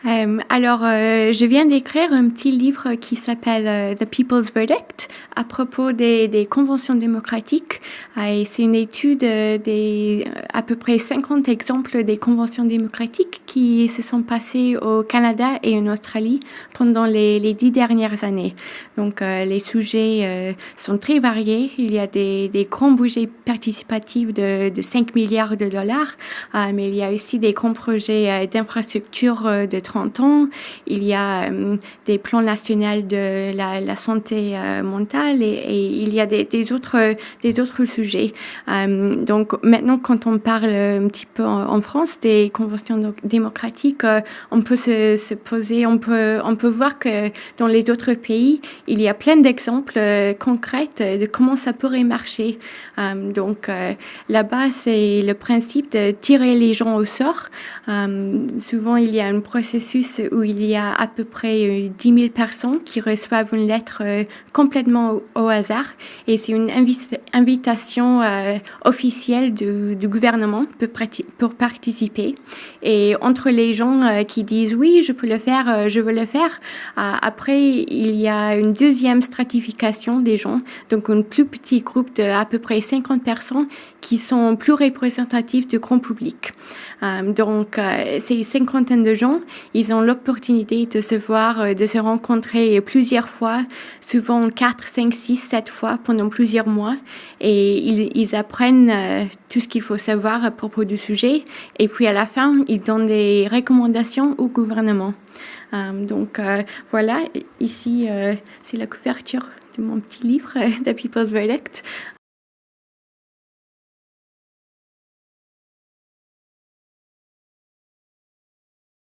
Je viens d'écrire un petit livre qui s'appelle The People's Verdict à propos des conventions démocratiques. Et c'est une étude des à peu près 50 exemples des conventions démocratiques qui se sont passées au Canada et en Australie pendant les 10 dernières années. Donc, les sujets sont très variés. Il y a des grands budgets participatifs de 5 milliards de dollars, mais il y a aussi des grands projets d'infrastructures de 30 ans. Il y a des plans nationaux de la santé mentale et il y a des autres sujets. Donc maintenant, quand on parle un petit peu en France des conventions démocratiques, on peut se poser, on peut voir que dans les autres pays, il y a plein d'exemples concrets de comment ça pourrait marcher. Là-bas, c'est le principe de tirer les gens au sort. Souvent, il y a un processus où il y a à peu près 10 000 personnes qui reçoivent une lettre complètement au hasard et c'est une invitation officielle du gouvernement pour participer. Et entre les gens qui disent oui, je peux le faire, je veux le faire, après, il y a une deuxième stratification des gens, donc un plus petit groupe de à peu près 50 personnes qui sont plus représentatifs du grand public. Ces cinquantaine de gens, ils ont l'opportunité de se voir, de se rencontrer plusieurs fois, souvent 4, 5, 6, 7 fois pendant plusieurs mois. Et ils apprennent tout ce qu'il faut savoir à propos du sujet. Et puis à la fin, ils donnent des recommandations au gouvernement. Voilà, ici, c'est la couverture de mon petit livre, The People's Verdict.